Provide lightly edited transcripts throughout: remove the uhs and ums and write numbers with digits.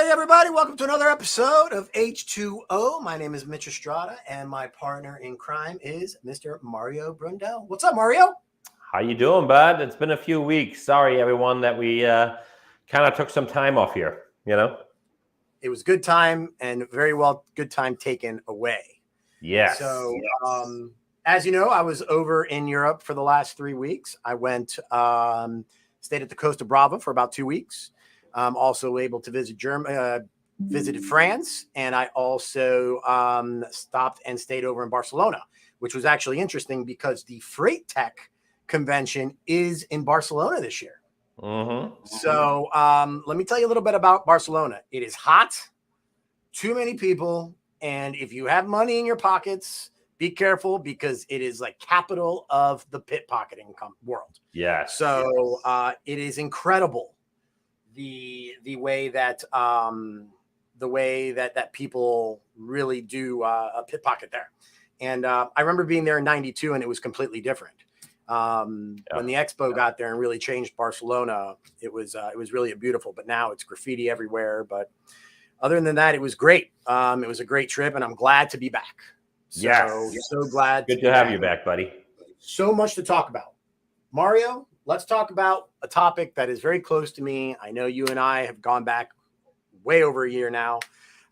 everybody. Welcome to another episode of H2O. My name is Mitch Estrada, and my partner in crime is Mr. Mario Brundell. What's up, Mario? How you doing, bud? It's been a few weeks. Sorry, everyone, that we kind of took some time off here, It was good time and very well good time taken away. Yes. So, as you know, I was over in Europe for the last 3 weeks. I went, stayed at the Costa Brava for about 2 weeks. Also able to visit Germany, visited France, and I also stopped and stayed over in Barcelona, which was actually interesting because the Freight Tech convention is in Barcelona this year. So let me tell you a little bit about Barcelona. It is hot, too many people, and if you have money in your pockets, be careful because it is like capital of the pickpocketing world. Yes. So it is incredible the way that people really do a pickpocket there. And I remember being there in '92, and it was completely different. When the Expo got there and really changed Barcelona, it was really beautiful. But now it's graffiti everywhere. But other than that, it was great. It was a great trip, and I'm glad to be back. So glad. Good to have you back, buddy. So much to talk about, Mario. Let's talk about a topic that is very close to me. I know you and I have gone back way over a year now.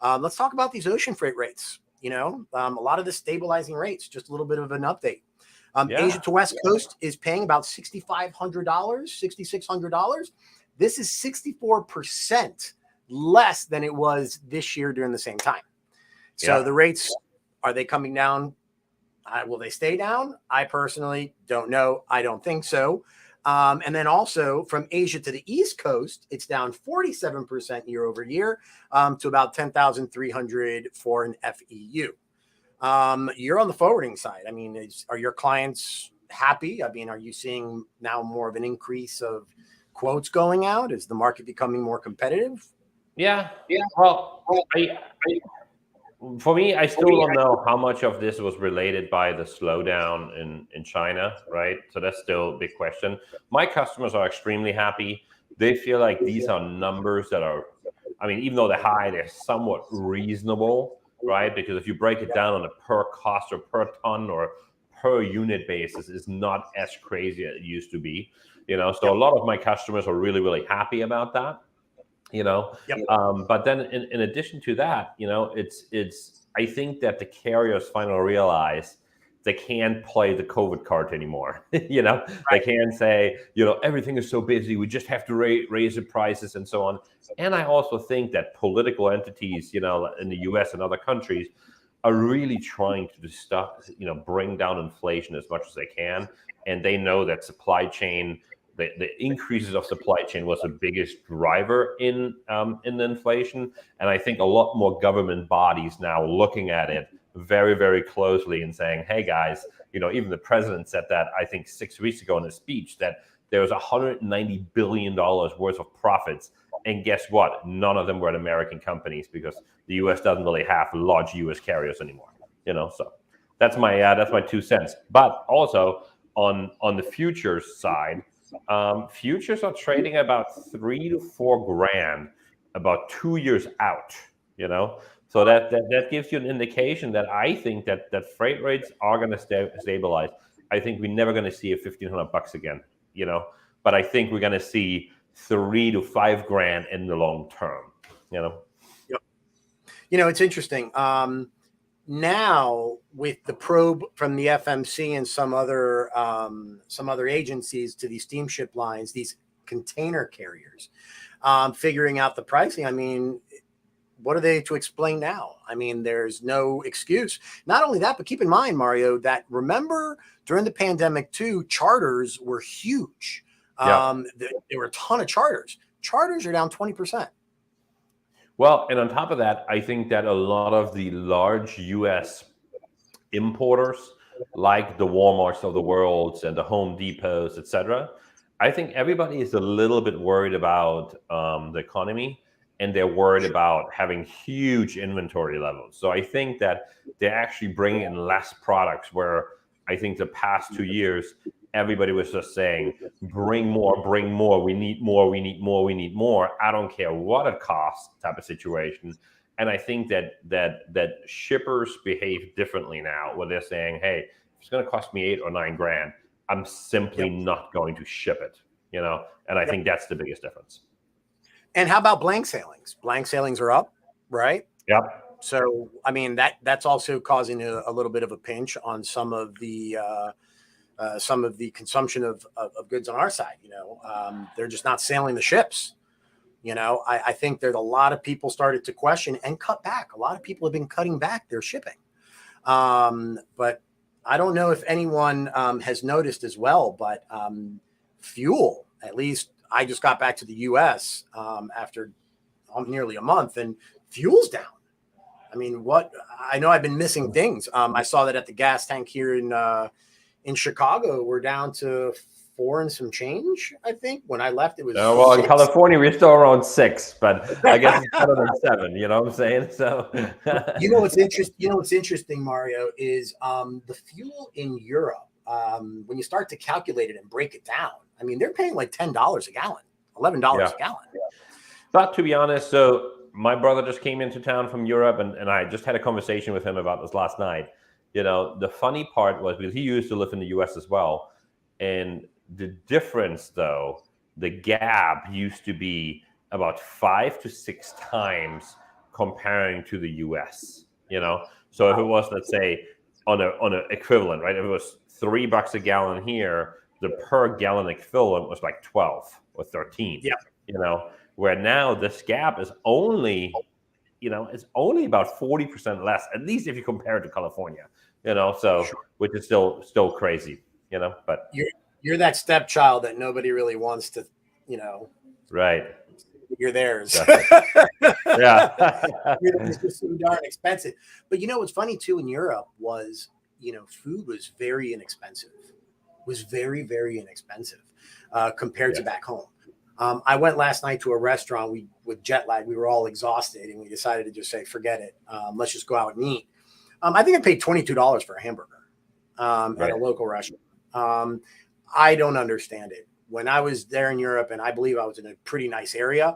Let's talk about these ocean freight rates. A lot of the stabilizing rates. Just a little bit of an update. Asia to West Coast is paying about $6,500, $6,600. This is 64% less than it was this year during the same time. So the rates, are they coming down? Will they stay down? I personally don't know. I don't think so. And then also from Asia to the East Coast, it's down 47% year over year to about 10,300 for an FEU. You're on the forwarding side. I mean, are your clients happy? I mean, are you seeing now more of an increase of quotes going out? Is the market becoming more competitive? Yeah. Well, for me, I still don't know how much of this was related by the slowdown in China, right? So that's still a big question. My customers are extremely happy. They feel like these are numbers that are, even though they're high, they're somewhat reasonable, right? Because if you break it down on a per cost or per ton or per unit basis, it's not as crazy as it used to be, So a lot of my customers are really, really happy about that. But then in addition to that, I think that the carriers finally realize they can't play the COVID card anymore. They can't say, everything is so busy, we just have to raise the prices and so on. And I also think that political entities, in the US and other countries are really trying to bring down inflation as much as they can. And they know that supply chain, the increases of supply chain was the biggest driver in the inflation. And I think a lot more government bodies now looking at it very, very closely and saying, hey guys, even the president said that, I think 6 weeks ago in a speech, that there was $190 billion worth of profits. And guess what? None of them were at American companies because the US doesn't really have large US carriers anymore. So that's my 2 cents. But also on the futures side, futures are trading about $3,000 to $4,000 about 2 years out, so that gives you an indication that I think that freight rates are going to stabilize. I think we're never going to see a $1,500 again, but I think we're going to see $3,000 to $5,000 in the long term, It's interesting. Now, with the probe from the FMC and some other agencies to these steamship lines, these container carriers, figuring out the pricing. What are they to explain now? There's no excuse. Not only that, but keep in mind, Mario, that remember during the pandemic too, charters were huge. There were a ton of charters. Charters are down 20%. Well, and on top of that, I think that a lot of the large U.S. importers, like the Walmarts of the world and the Home Depots, etc., I think everybody is a little bit worried about the economy, and they're worried about having huge inventory levels. So I think that they're actually bringing in less products, where I think the past 2 years, everybody was just saying, bring more, bring more. We need more. We need more. We need more. I don't care what it costs type of situation. And I think that shippers behave differently now, where they're saying, hey, if it's going to cost me $8 or $9 grand, I'm simply not going to ship it, and I think that's the biggest difference. And how about blank sailings? Blank sailings are up, right? Yep. So, I mean, that's also causing a little bit of a pinch on some of the consumption of goods on our side. They're just not sailing the ships. I think there's a lot of people started to question and cut back. A lot of people have been cutting back their shipping. But I don't know if anyone has noticed as well, but fuel, at least I just got back to the US after nearly a month, and fuel's down. I mean, I know I've been missing things. I saw that at the gas tank here in Chicago, we're down to 4 and some change. I think when I left, it was well 6. In California we're still around 6, but I guess it's better than 7. You know what I'm saying? So what's interesting. What's interesting, Mario, is the fuel in Europe. When you start to calculate it and break it down, I mean, they're paying like $10 a gallon, $11 a gallon. But to be honest, so my brother just came into town from Europe, and I just had a conversation with him about this last night. The funny part was, because he used to live in the US as well, and the difference, though, the gap used to be about 5 to 6 times comparing to the US. So if it was, let's say, on an equivalent, right? If it was $3 a gallon here, the per gallon equivalent was like 12 or 13. Yeah. Where now this gap is only, it's only about 40% less, at least if you compare it to California. So sure. Which is still crazy. But you're that stepchild that nobody really wants to, right. You're theirs. Yeah. It's just so darn expensive. But what's funny too in Europe was, food was very inexpensive. Was very, very inexpensive compared to back home. I went last night to a restaurant. With jet lag, we were all exhausted, and we decided to just say, forget it. Let's just go out and eat. I think I paid $22 for a hamburger at a local restaurant. I don't understand it. When I was there in Europe, and I believe I was in a pretty nice area,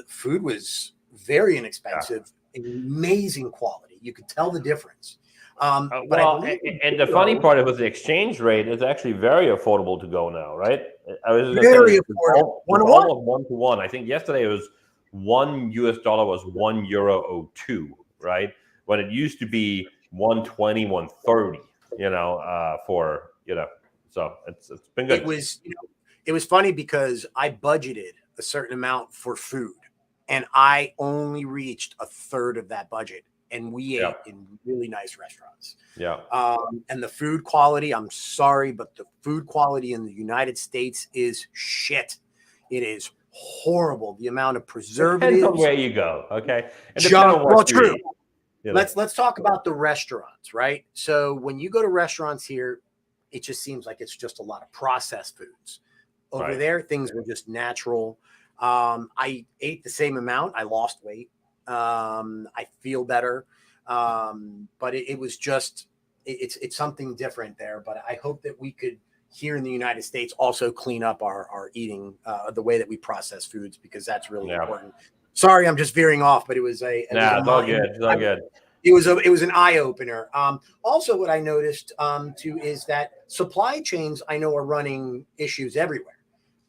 food was very inexpensive, amazing quality. You could tell the difference. And the funny part with the exchange rate is actually very affordable to go now, right? I was very affordable. Almost 1-to-1. I think yesterday it was $1 was €1.02, right? When it used to be 120, 130. So it's been good. It was funny because I budgeted a certain amount for food, and I only reached a third of that budget. And we ate in really nice restaurants. Yeah. And the food quality, I'm sorry, but the food quality in the United States is shit. It is horrible. The amount of preservatives. Depends on where you go. Okay. True. Let's talk about the restaurants, right? So when you go to restaurants here, it just seems like it's just a lot of processed foods. Over there, things were just natural. I ate the same amount. I lost weight. I feel better. But it was just, it's something different there. But I hope that we could, here in the United States, also clean up our eating, the way that we process foods, because that's really important. Sorry, I'm just veering off, but it was it's all good. It's all good. It was an eye opener. Also, what I noticed too is that supply chains, I know, are running issues everywhere.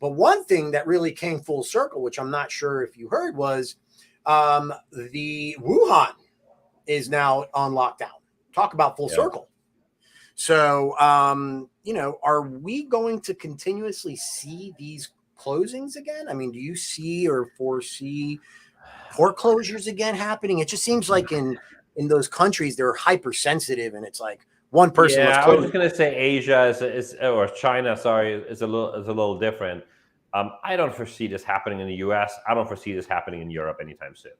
But one thing that really came full circle, which I'm not sure if you heard, was the Wuhan is now on lockdown. Talk about full circle. So, are we going to continuously see these closings again? I mean, do you see or foresee port closures again happening? It just seems like in those countries, they're hypersensitive, and it's like one person. Yeah, I was just going to say Asia or China, sorry, is a little different. I don't foresee this happening in the US. I don't foresee this happening in Europe anytime soon,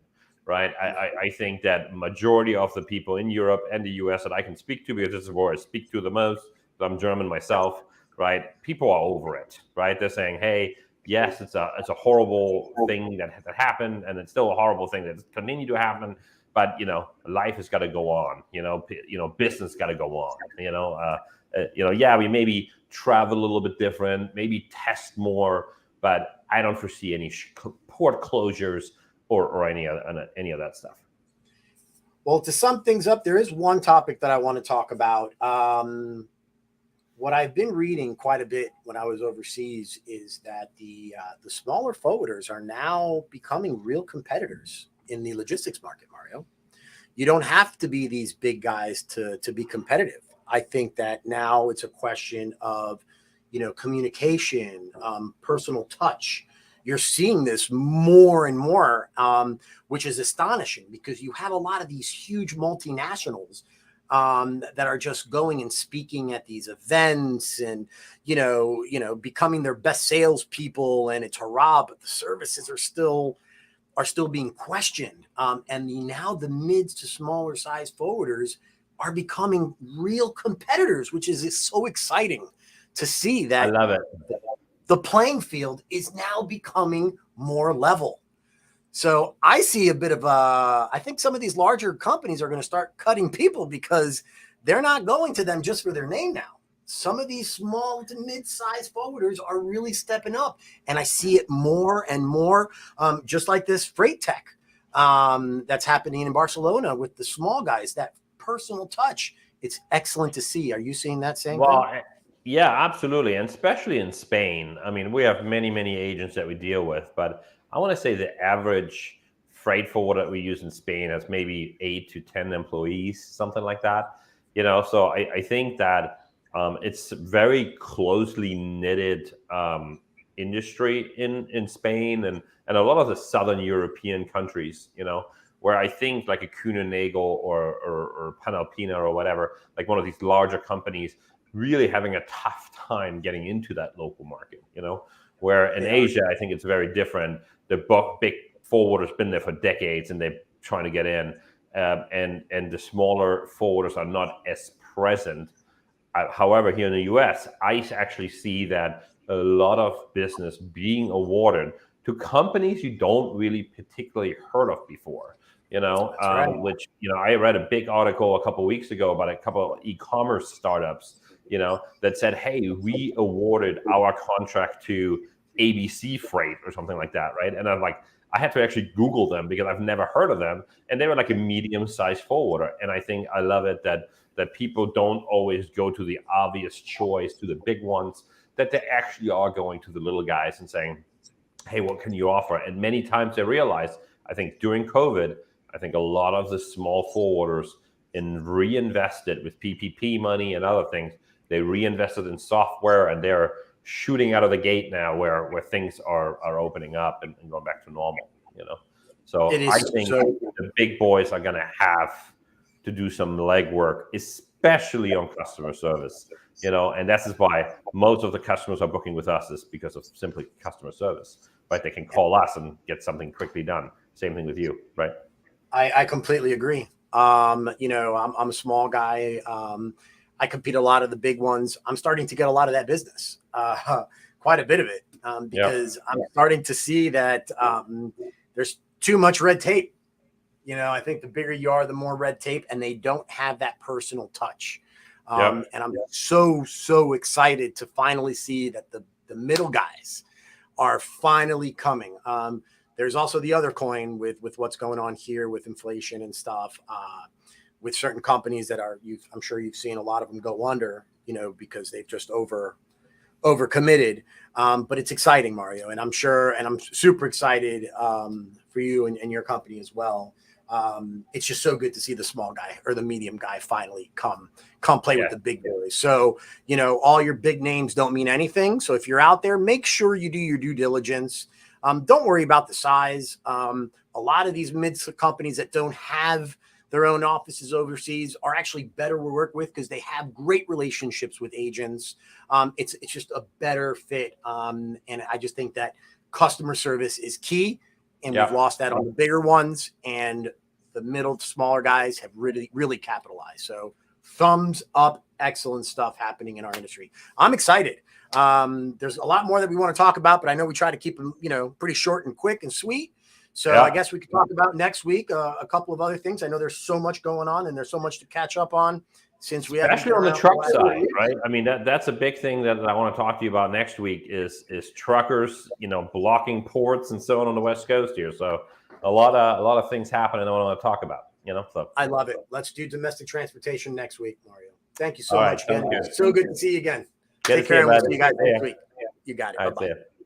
right? I think that majority of the people in Europe and the US that I can speak to, because this is where I speak to the most, I'm German myself, right? People are over it, right? They're saying, hey, yes, it's a horrible thing that happened, and it's still a horrible thing that continue to happen. But life has got to go on. Business got to go on. We maybe travel a little bit different, maybe test more, but I don't foresee any port closures or any of that stuff. Well, to sum things up, there is one topic that I want to talk about. What I've been reading quite a bit when I was overseas is that the smaller forwarders are now becoming real competitors in the logistics market, Mario. You don't have to be these big guys to be competitive. I think that now it's a question of, communication, personal touch. You're seeing this more and more, which is astonishing because you have a lot of these huge multinationals that are just going and speaking at these events and, becoming their best salespeople, and it's hurrah, but the services are still being questioned. And now the mids to smaller size forwarders are becoming real competitors, which is so exciting to see that. I love it. The playing field is now becoming more level. So I see a bit of I think some of these larger companies are going to start cutting people because they're not going to them just for their name now. Some of these small to mid-sized forwarders are really stepping up, and I see it more and more, just like this freight tech that's happening in Barcelona with the small guys, that personal touch. It's excellent to see. Are you seeing that same thing? Yeah, absolutely. And especially in Spain. I mean, we have many agents that we deal with, but I want to say the average freight forwarder that we use in Spain has maybe 8 to 10 employees, something like that. So I think that it's very closely knitted industry in Spain and a lot of the Southern European countries, where I think like a Kuehne+Nagel or Panalpina or whatever, like one of these larger companies, really having a tough time getting into that local market, where in Asia, I think it's very different. The big forwarders been there for decades and they're trying to get in. And the smaller forwarders are not as present. However, here in the US, I actually see that a lot of business being awarded to companies you don't really particularly heard of before, Right. which, I read a big article a couple of weeks ago about a couple of e-commerce startups, that said, hey, we awarded our contract to ABC Freight or something like that, right? And I'm like, I had to actually Google them because I've never heard of them. And they were like a medium-sized forwarder. And I think I love it that people don't always go to the obvious choice, to the big ones, that they actually are going to the little guys and saying, hey, what can you offer? And many times they realize, I think during COVID, I think a lot of the small forwarders reinvested with PPP money and other things. They reinvested in software, and they're shooting out of the gate now where things are opening up and going back to normal, So I think the big boys are going to have to do some legwork, especially on customer service, and that's why most of the customers are booking with us is because of simply customer service, right? They can call us and get something quickly done. Same thing with you, right? I completely agree. I'm a small guy. I compete a lot of the big ones. I'm starting to get a lot of that business, quite a bit of it, because I'm starting to see that there's too much red tape. I think the bigger you are, the more red tape, and they don't have that personal touch. And I'm so excited to finally see that the middle guys are finally coming. There's also the other coin with what's going on here with inflation and stuff. With certain companies that I'm sure you've seen a lot of them go under, because they've just over committed. But it's exciting, Mario, and I'm super excited for you and your company as well. It's just so good to see the small guy or the medium guy finally come play with the big boys. So, all your big names don't mean anything. So if you're out there, make sure you do your due diligence. Don't worry about the size. A lot of these mid companies that don't have their own offices overseas are actually better to work with because they have great relationships with agents. It's just a better fit. And I just think that customer service is key. And we've lost that on the bigger ones, and the middle to smaller guys have really capitalized. So thumbs up, excellent stuff happening in our industry. I'm excited. There's a lot more that we want to talk about, but I know we try to keep them, pretty short and quick and sweet. So I guess we could talk about next week a couple of other things. I know there's so much going on and there's so much to catch up on since we haven't especially been on the around for truck last side, week. right? I mean, that's a big thing that I want to talk to you about next week is truckers, blocking ports and so on the West Coast here. So a lot of things happening I want to talk about, So I love it. Let's do domestic transportation next week, Mario. Thank you so all right, much again. sounds good. So good to see you again. Good to Take see care, you, and we'll bud. see you guys See ya. next week. You got it. All right, Bye-bye. see ya.